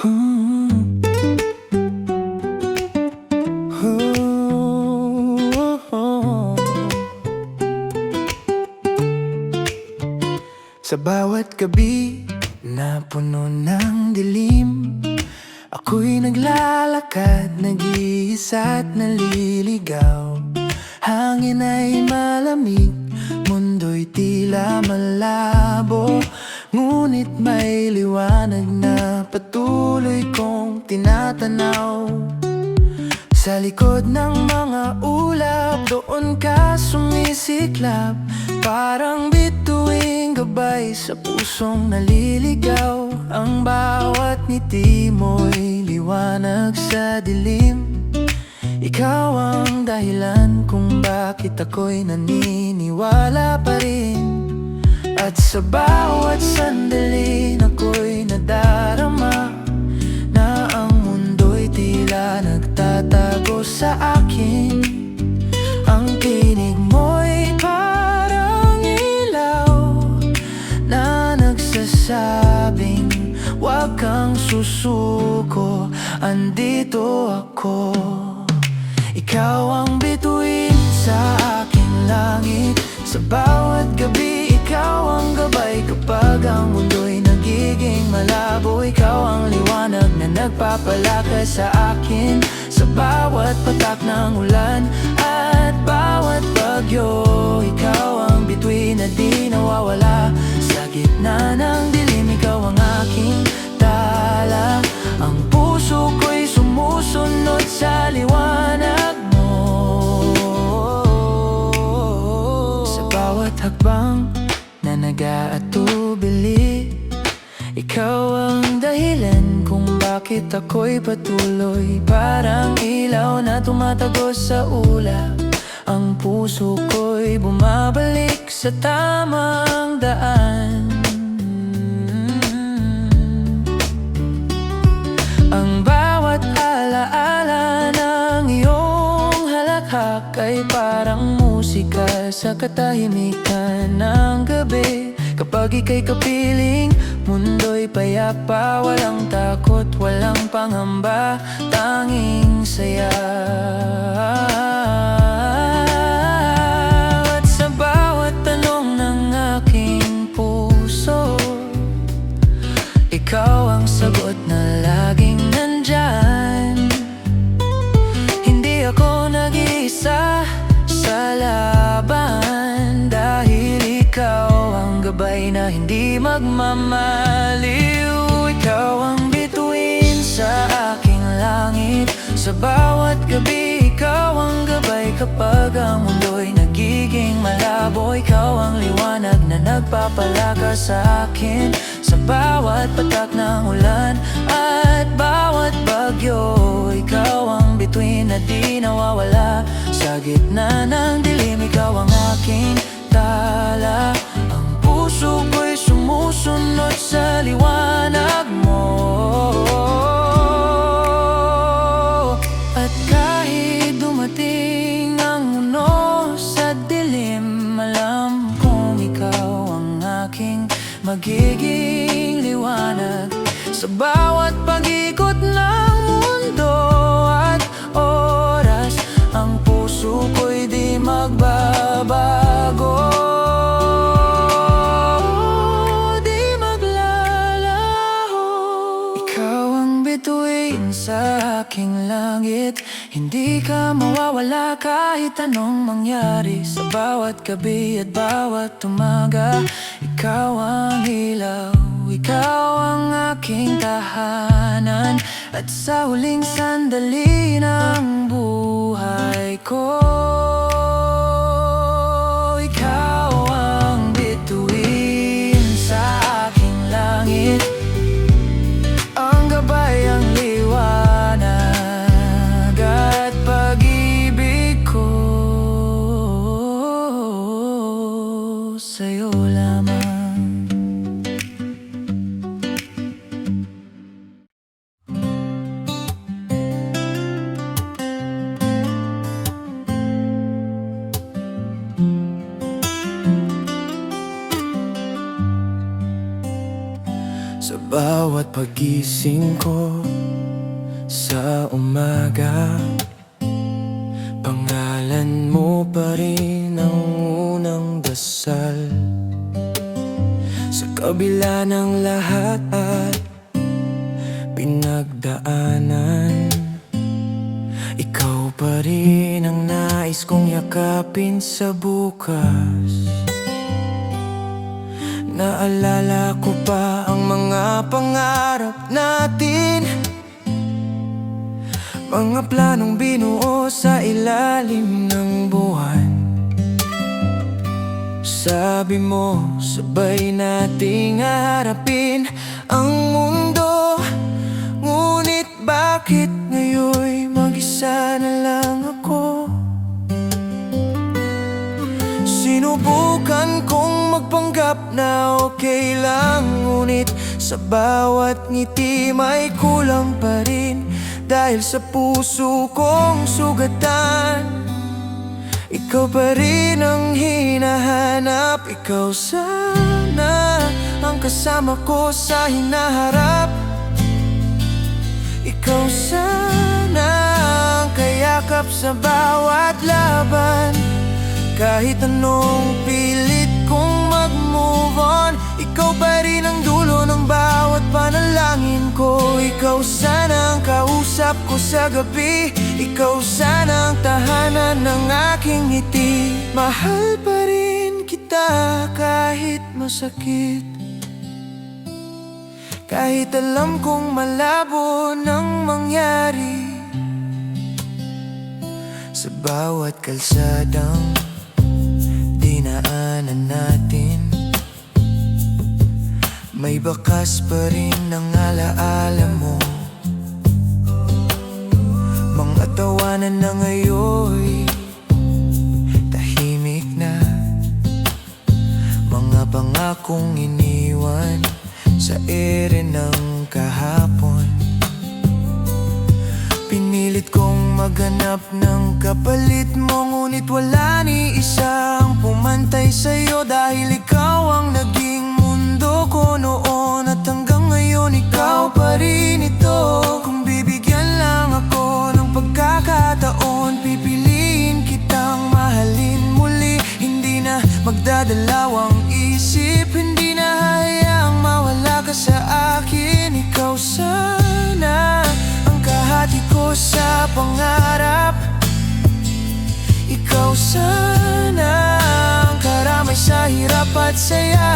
Hmm. Sa bawat gabi na puno ng dilim, ako'y naglalakad, nag-iisa at naliligaw. Hangin ay malamig, mundo'y tila malabo, ngunit may liwanag na patuloy kong tinatanaw. Sa likod ng mga ulap, doon ka sumisiklab, parang bituing gabay sa pusong naliligaw. Ang bawat ngiti mo'y liwanag sa dilim. Ikaw ang dahilan kung bakit ako'y naniniwala pa rin. At sa bawat sandali ako'y nadarama na ang mundo'y tila nagtatago sa akin. Ang tinig mo'y parang ilaw na nagsasabing huwag kang susuko, andito ako. Ikaw ang bituin sa aking langit, sa bawat gabi ikaw ang gabay kapag ang mundo'y nagiging malabo. Ikaw ang liwanag na nagpapalakas sa akin sa bawat patak ng ulan at bawat bagyo. Ikaw ang bituin na di nawawala sa gitna ng dilim. Ikaw ang aking tala, ang puso ko'y sumusunod sa liwanag mo. Sa bawat hakbang na nag-aatubili, ikaw ang dahilan kung bakit ako'y patuloy, parang ilaw na tumatagos sa ulap. Ang puso ko'y bumabalik sa tamang daan. Ang bawat alaala ng iyong halakhak ay parang musika sa katahimikan ng gabi. Kapag ika'y kapiling, mundo'y payapa, walang takot, walang pangamba, tanging saya. At sa bawat tanong ng aking puso, ikaw ang sagot na laging nandyan. Hindi ako nag-iisa sa laban, dahil ikaw ang gabay na hindi magmamaliw. Ikaw ang bituin sa aking langit, sa bawat gabi ikaw ang gabay kapag ang mundo'y nagiging malabo. Ikaw ang liwanag na nagpapalakas sa akin sa bawat patak ng ulan at bawat bagyo. Ikaw ang bituin na di nawawala sa gitna ng dilim. Ikaw ang aking tala, ang puso ko'y sumusunod sa liwanag mo. At kahit dumating ang mundo sa dilim, alam kong ikaw ang aking magiging liwanag sa bawat pag-ikot ng mundo at oras. Ang puso ko'y di magbabago, di maglalaho. Ikaw ang bituin sa aking langit, hindi ka mawawala kahit anong mangyari. Sa bawat gabi at bawat umaga, ikaw ang ilaw, ikaw ang aking tahanan. At sa huling sandali ng buhay ko, ikaw ang bituin sa aking langit, ang gabay, ang liwanag at pag-ibig ko sa'yo lamang. bawat pagising ko sa umaga, pangalan mo pa rin ang unang dasal. Sa kabila ng lahat at pinagdaanan, ikaw pa rin ang nais kong yakapin sa bukas. Naalala ko pa ang mga pangarap natin, mga planong binuo sa ilalim ng buwan. Sabi mo, sabay nating haharapin ang mundo. Ngunit bakit ngayon mag-isa na lang ako? Sinubukan kong magpanggap na okay lang, ngunit sa bawat ngiti may kulang pa rin. Dahil sa puso kong sugatan, ikaw pa rin ang hinahanap. Ikaw sana ang kasama ko sa hinaharap. Ikaw sana ang kayakap sa bawat laban. Kahit anong pilit kong mag-move on, ikaw pa rin ang dulo ng bawat panalangin ko. Ikaw sana ang kausap ko sa gabi, ikaw sana ang tahanan ng aking ngiti. Mahal pa rin kita kahit masakit, kahit alam kong malabo nang mangyari. Sa bawat kalsadang dinaanan natin, may bakas pa rin ng alaala mo. Mga tawanan na ngayon tahimik na, mga pangakong iniwan sa ere ng kahapon. Pinilit kong maghanap ng kapalit mo, ngunit wala ni isang pumantay sa'yo. Dahil ikaw ang naging mundo ko noon, at hanggang ngayon ikaw pa rin ito. Kung bibigyan lang ako ng pagkakataon, pipiliin kitang mahalin muli. Hindi na magdadalawang isip, hindi na hayaang mawala ka sa akin. Ikaw sana ang kahati ko sa pangarap. Ikaw sana ang karamay sa hirap at saya.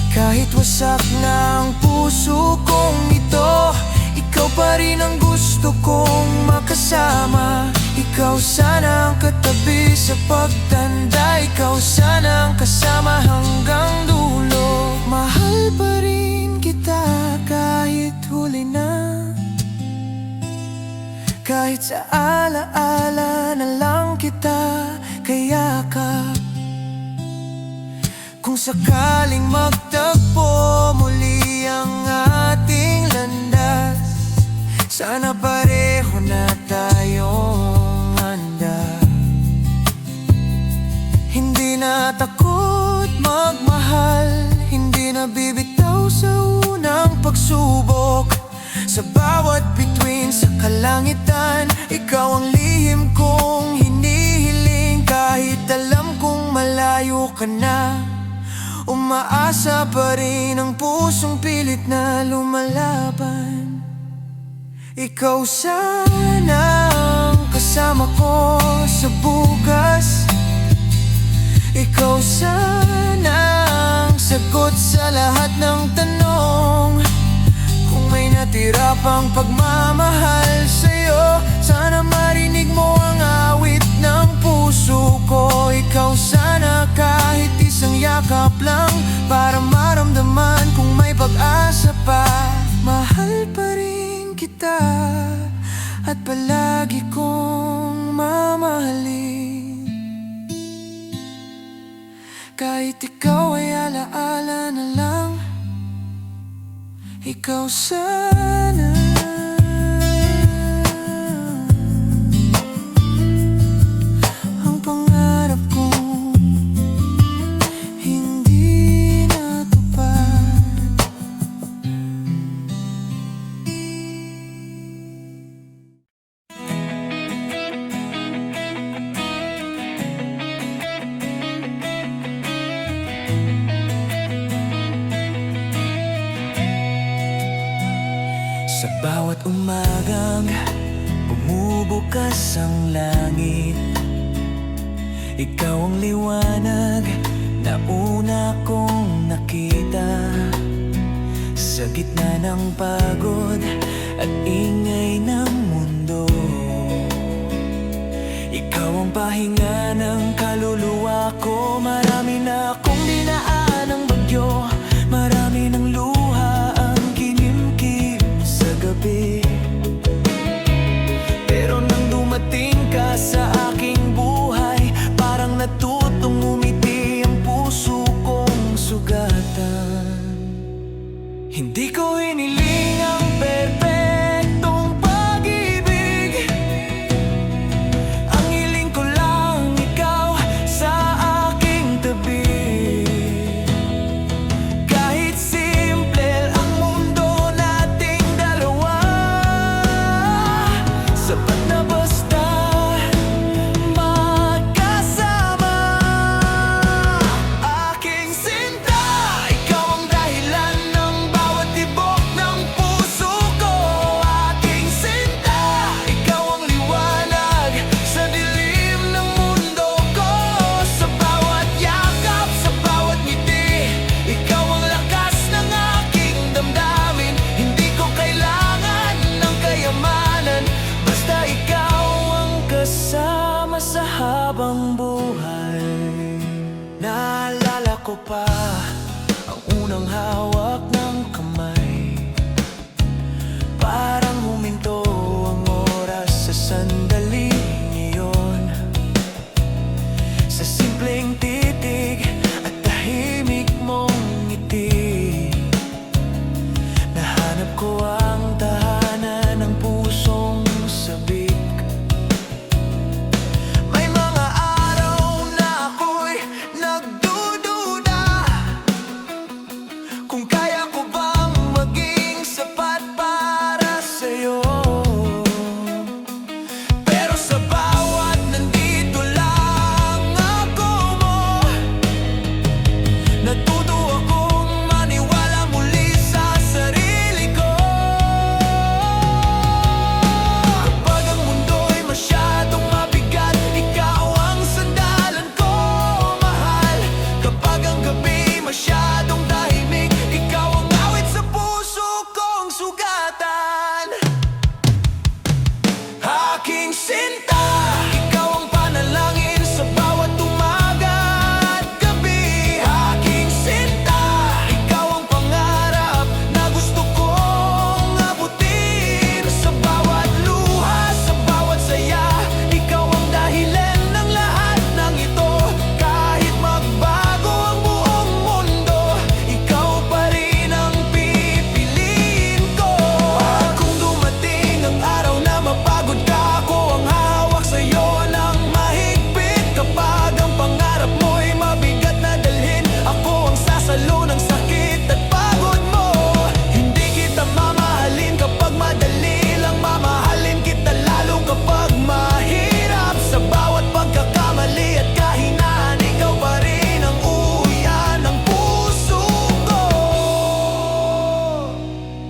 Kahit wasak na ang puso kong ito, ikaw pa rin ang gusto kong makasama. Ikaw sana ang katabi sa pagtanda, ikaw sana ang kasama hanggang dulo. Mahal pa rin kita kahit huli na, kahit sa alaala na lang kita kayakap. Kung sakaling magtagpo muli ang ating landas, sana pareho na tayong handa. Hindi na takot magmahal, hindi na bibitaw sa unang pagsubok. Sa bawat bituin sa kalangitan, ikaw ang lihim kong hinihiling. Kahit alam kong malayo ka na, umaasa pa rin ang pusong pilit na lumalaban. Ikaw sana ang kasama ko sa bukas. Ikaw sana ang sagot sa lahat ng tanong. Kung may natira pang pagmamahal sa'yo, sana marinig mo ang awit ng puso ko. Ikaw sana kahit isang yakap lang, para maramdaman kung may pag-asa pa. Mahal pa rin kita at palagi kong mamahalin. Kahit ikaw ay alaala na lang, ikaw sana ang pangarap kong hindi natupad. Sa bawat umagang bumubukas ang langit, ikaw ang liwanag na una kong nakita. Sa gitna ng pagod at ingay ng mundo, ikaw ang pahinga ng kaluluwa ko. Marami na akong dinaanang bagyo, marami ng luha ang kinimkim sa gabi. Pero nang dumating ka sa aking buhay, parang natutong umiti ang puso kong sugatan. Hindi ko hiniling ang perpektong pag-ibig, ang hiling ko lang ikaw sa aking tabi. Kahit simple ang mundo nating dalawa, sapat na basta magkasama. Aking sinta, ikaw ang dahilan ng bawat tibok ng puso ko. Aking sinta, ikaw ang liwanag sa dilim ng mundo ko. Sa bawat yakap, sa bawat ngiti, ikaw ang lakas ng aking damdamin. Hindi ko kailangan ng kayamanan, basta ikaw ang kasama sa habang buhay. Naalala ko pa ang unang hawak ng kamay, parang huminto ang oras sa sandaling iyon. Sa simpleng titig at tahimik mong ngiti, nahanap ko ang tahanan ng pusong sabik. May mga araw na ako'y nagdududa kung kaya ko bang maging sapat para sa'yo. Pero sa bawat nandito lang ako mo, natuto akong maniwala muli sa sarili ko. Kapag ang mundo'y masyadong mabigat, ikaw ang sandalan ko, mahal. Kapag ang gabi masyadong tahimik, ikaw ang awit sa puso kong sugatan. Aking sinta, ikaw ang panalangin sa bawat umaga at gabi. Aking sinta, ikaw ang pangarap na gusto kong abutin. Sa bawat luha, sa bawat saya, ikaw ang dahilan ng lahat ng ito. Kahit magbago ang buong mundo, ikaw pa rin ang pipiliin ko. At kung dumating ang araw na mapagod ka, ako ang hawak sa'yo ng mahigpit. Kapag ang pangarap mo'y mabigat na dalhin, ako ang sasalo ng sakit at pagod mo. Hindi kita mamahalin kapag madali lang, mamahalin kita lalo kapag mahirap. Sa bawat pagkakamali at kahinaan, ikaw pa rin ang uwian ng puso ko.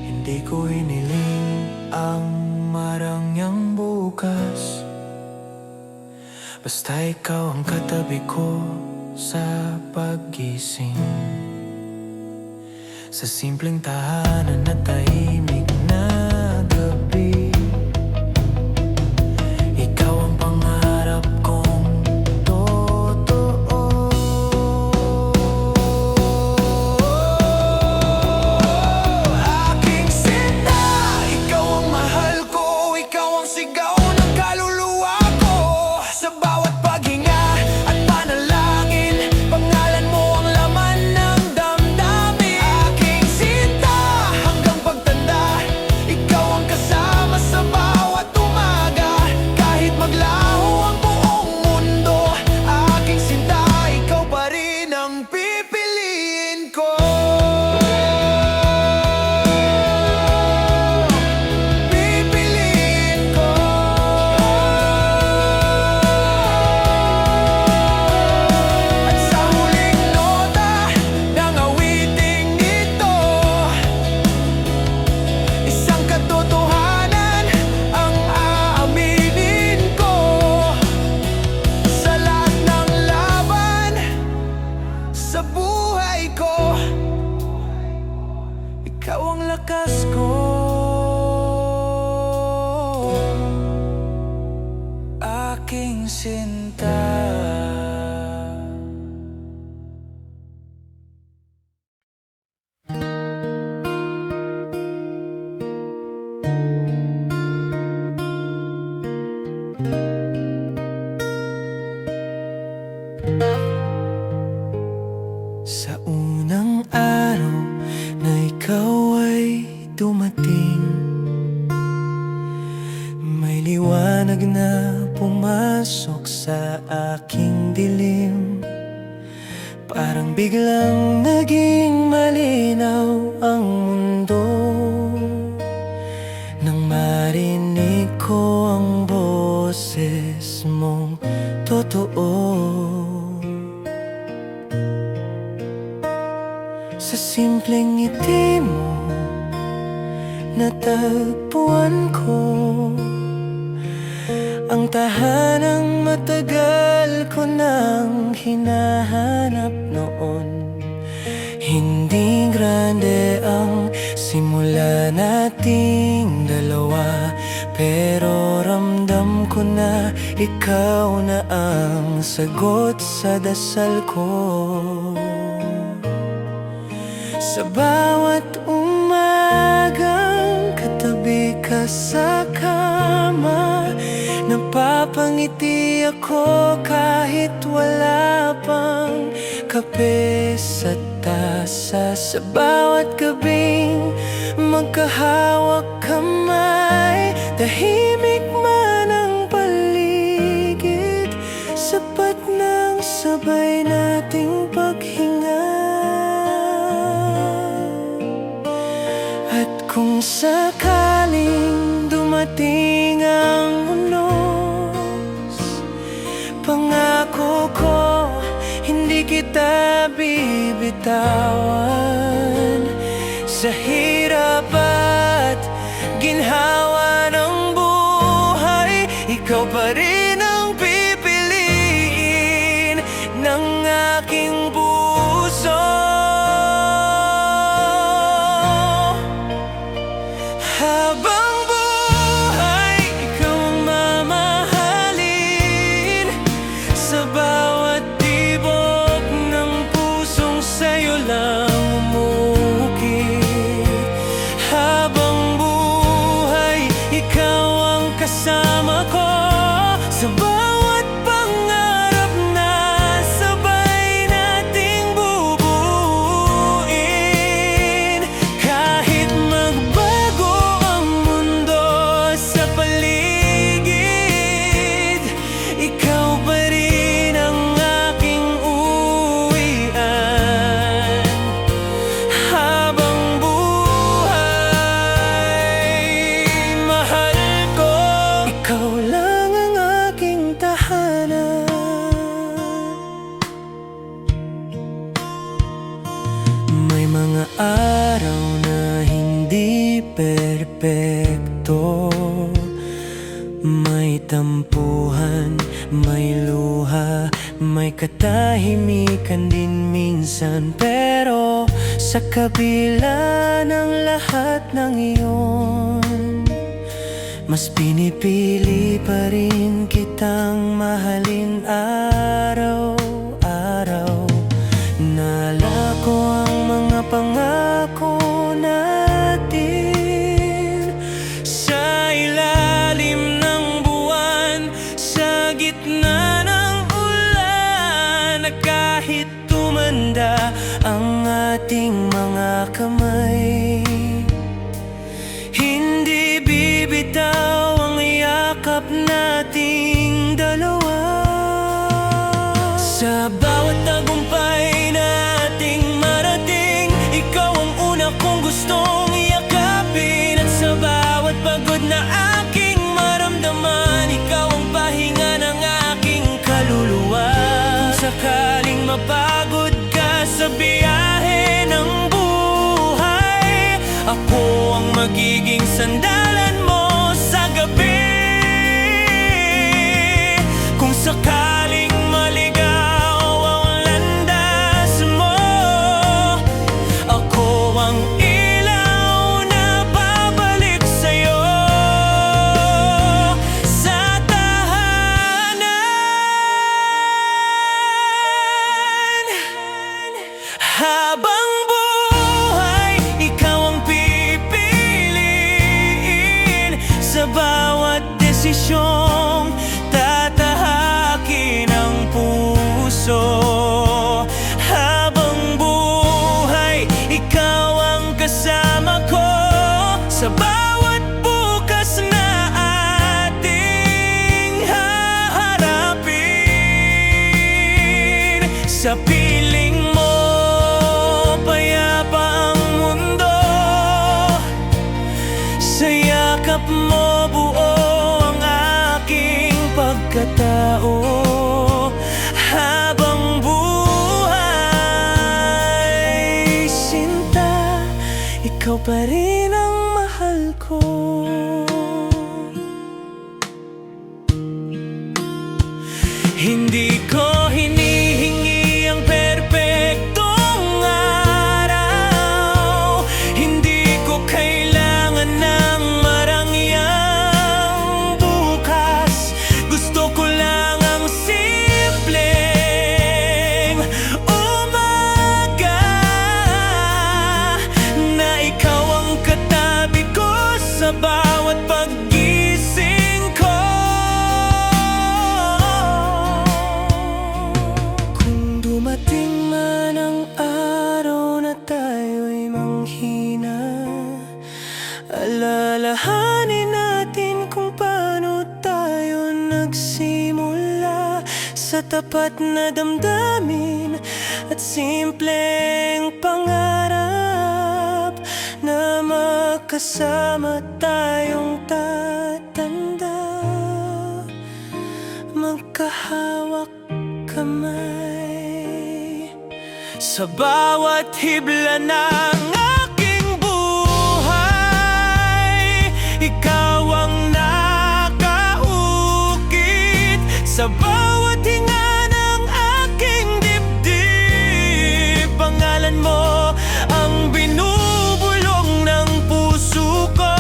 Hindi ko hiniling ang marangyang bukas, basta ikaw ang katabi ko sa paggising. Sa simpleng tahanan na tahimik na gabi, ikaw ang pangarap kong totoo. Aking sinta, ikaw ang mahal ko, ikaw ang sigaw ng kaluluwa ko. Sa bawat paghinga at panalangin, pangalan mo ang laman ng damdamin. Aking sinta, hanggang pagtanda liwanag na pumasok sa aking dilim. Parang biglang naging malinaw ang mundo nang marinig ko ang boses mong totoo. Sa simpleng ngiti mo natagpuan ko ang tahanang matagal ko nang hinahanap noon. Hindi grande ang simula nating dalawa, pero ramdam ko na ikaw na ang sagot sa dasal ko. Sa bawat umagang katabi ka sa kama, napapangiti ako kahit wala pang kape sa tasa. Sa bawat gabing magkahawak kamay, tahimik man ang paligid, sapat ng sabay nating paghinga. At kung sakaling dumating ang unos, pangako ko hindi kita bibitawan. Sa hirap at ginhawa ng buhay, ikaw pa rin ang pipiliin ng aking puso. Habang buhay, ikaw ang mamahalin. Sa bawat tibok ng pusong sa'yo lang umukit. Habang buhay, ikaw ang kasama ko. Sa bawat pangarap na sabay nating bubuin. Kahit magbago ang mundo sa paligid, ikaw pa rin ang aking uwian. Habang buhay, mahal ko, ikaw lang ang aking tahanan. May mga araw na hindi perpekto, may tampuhan, may luha, may katahimikan din minsan. Pero sa kabila ng lahat ng iyon, mas pinipili pa rin kitang mahalin araw-araw. Naalala ko ang mga pangako natin sa ilalim ng buwan, sa gitna ng ulan, na kahit tumanda ang ating mga kamay, hindi bibitaw ang yakap nating dalawa. Sa bawat tagumpay nating marating, ikaw ang una kong gustong yakapin. At sa bawat pagod na aking maramdaman, ikaw ang pahinga ng aking kaluluwa. Kung sakaling mapagod ka sa biyahe ng buhay, ako ang magiging sandalan mo sa gabi. Kung sakaling maligaw ang landas mo, ako ang ilaw na babalik sa'yo sa tahanan. Habang buhay, ikaw ang pipiliin sa bawat desisyong tatahakin ang puso. Habang buhay, ikaw ang kasama ko sa bawat bukas na ating Sa piling mo, payapa ang mundo. Sa yakap mo, buo ang aking pagkatao. Habang buhay, sinta, ikaw pa rin ang mahal ko. Hindi ko hinihingi ang perpektong araw. Hindi ko kailangan ng marangyang bukas. Gusto ko lang ang simpleng umaga, na ikaw ang katabi ko sa bawat paggising ko. Kung dumating man ang araw na tayo'y manghina, alalahanin natin kung paano tayo nagsimula. Sa tapat na damdamin at simpleng pangarap, na magkasama tayong tatanda, magkahawak kamay. Sa bawat hibla ng aking buhay, ikaw ang nakaukit. Sa bawat hinga ng aking dibdib, pangalan mo ang binubulong ng puso ko.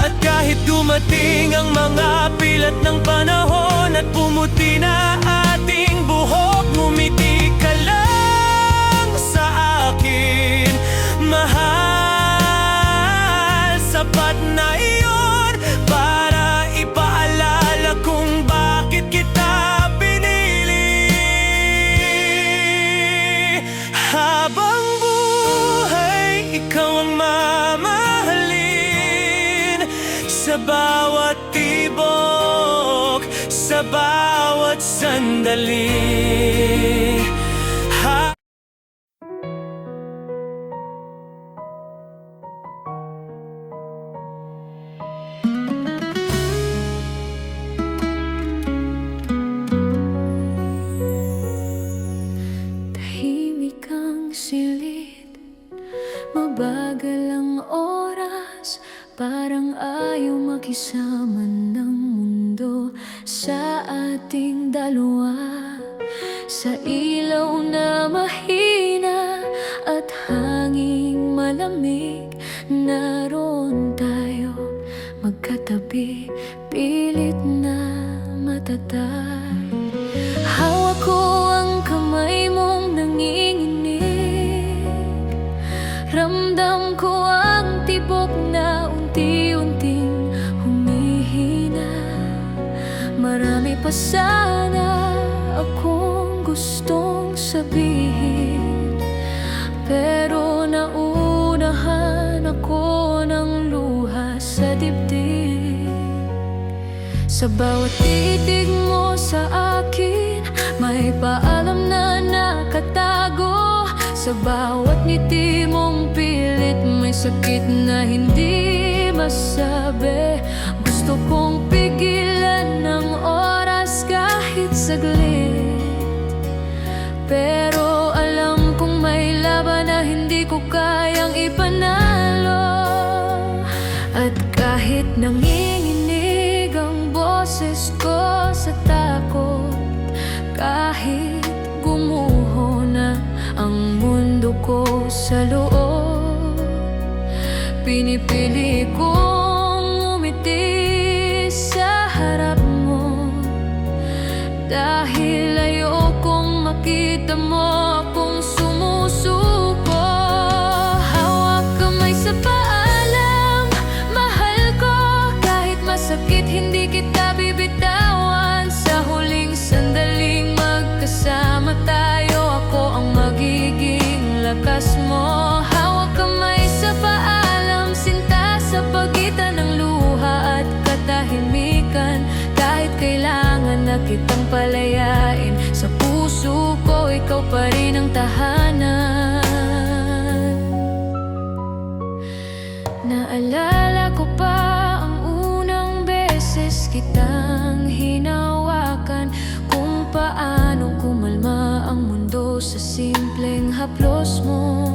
At kahit dumating ang mga pilat ng panahon at pumuti na ating buhok, ngumiti ka lang sa akin, mahal. Sapat na iyon para ipaalala kung bakit kita pinili. Habang buhay, ikaw ang mamahalin. Sa bawat tibok, sa bawat sandali. Tahimik ang silid, mabagal ang oras, parang ayaw makisama ng mundo sa ating dalawa. Sa ilaw na mahina at hanging malamig, naroon tayo magkatabi, pilit na matatag. Hawak ko ang kamay mong nanginginig, ramdam ko ang tibok na unti-unting humihina. Marami pa sana akong gustong sabihin, pero naunahan ako ng luha sa dibdib. Sa bawat titig mo sa akin, may paalam na nakatago. Sa bawat ngiti mong pilit, may sakit na hindi masabi. Gusto kong pigilan ng oras kahit saglit, pero alam kong may laban na hindi ko kayang ipanalo. At kahit nanginginig ang boses ko sa takot, kahit gumuho na ang mundo ko sa loob, pinipili kong umiti sa harap mo, dahil ayokong makita mo akong sumusuko. Hawak kamay sa paalam, mahal ko. Kahit masakit, hindi kita bibitawan. Sa huling sandaling magkasama tayo, ako ang magiging lakas mo. Hawak kamay sa paalam, sinta sa pagitan ng luha at katahimikan. Kahit kailangan na kitang palayain, Naalala ko pa ang unang beses kitang hinawakan, kung paano kumalma ang mundo sa simpleng haplos mo.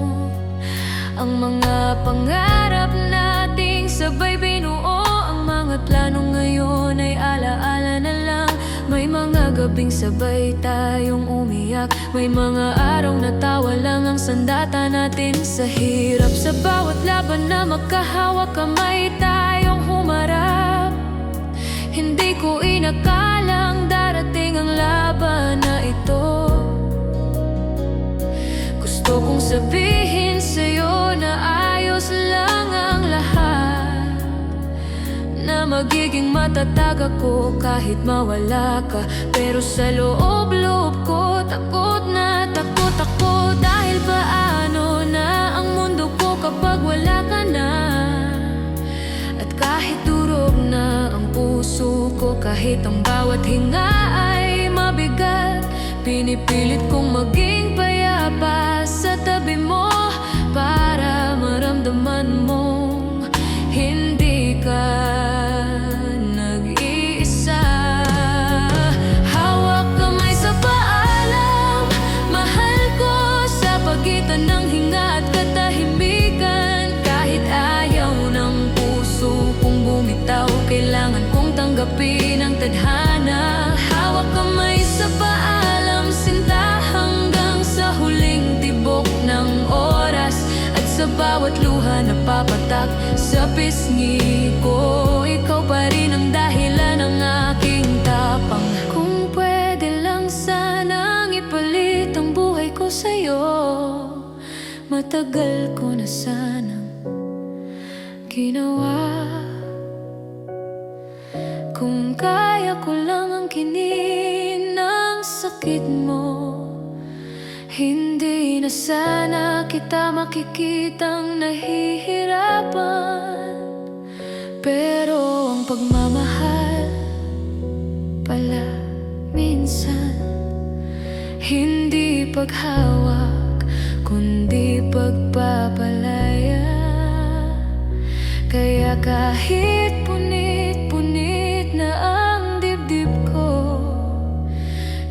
Ang mga pangarap nating sabay binuo, ang mga plano ngayon ay alaala na lang. May mga gabing sabay tayong umiyak, may mga araw na tawa lang ang sandata natin sa hirap. Sa bawat laban na magkahawak kamay tayong humarap, hindi ko inakalang darating ang laban na ito. Gusto kong sabihin sa'yo na ayos lang ang lahat, na magiging matatag ako kahit mawala ka. Pero sa loob-loob ko, takot na takot ako. Dahil paano na ang mundo ko kapag wala ka na? At kahit durog na ang puso ko, kahit ang bawat hinga ay mabigat, pinipilit kong maging payapa sa tabi mo, para maramdaman mong hindi ka nag-iisa. Hawak kamay sa paalam, mahal ko, sa pagitan ng hinga at katahimikan. Kahit ayaw ng puso kong bumitaw, kailangan kong tanggapin ang tadhana. Hawak kamay sa paalam, sinta, hanggang sa huling tibok ng oras. At sa bawat luha na papatak sa pisngi ko, ikaw pa rin ang dahilan ng aking tapang. Kung pwede lang sanang ipalit ang buhay ko sa'yo, matagal ko na sanang ginawa. Kung kaya ko lang ang kinin ng sakit mo, hindi na sana kita makikitang nahihirapan. Pero ang pagmamahal pala minsan hindi paghawak, kundi pagpapalaya. Kaya kahit punit-punit na ang dibdib ko,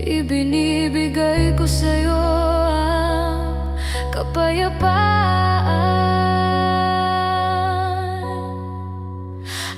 ibinibigay ko sa'yo ang kapayapaan.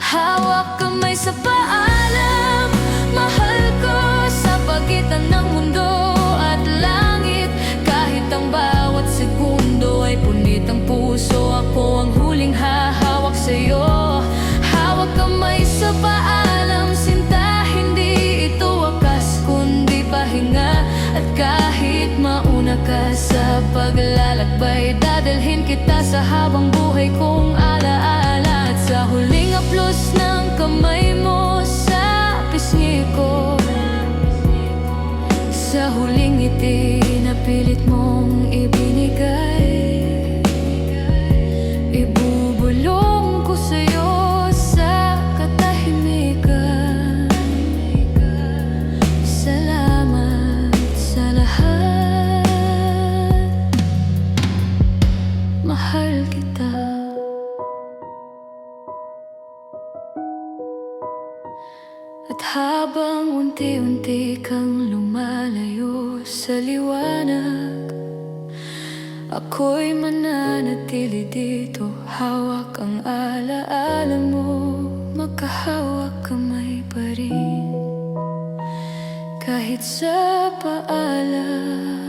Hawak kamay sa paalam, mahal ko, sa pagitan ng mundo at langit. Kahit ang bawat segundo ay punit ang puso, ako ang huling hahawak sa'yo. Hawak kamay sa paalam, sinta, hindi ito wakas kundi pahinga. At kahit mauna ka sa paglalakbay, dadalhin kita sa habang buhay kong alaala. At sa huling haplos ng kamay mo sa pisngi ko, sa huling ngiti na pilit mong ibinigay, ibubulong ko sa'yo sa katahimikan. Salamat sa lahat, mahal kita. At habang unti-unti kang lumalayo sa liwanag, ako'y mananatili dito, hawak ang alaala mo, magkahawak kamay pa rin kahit sa paalam.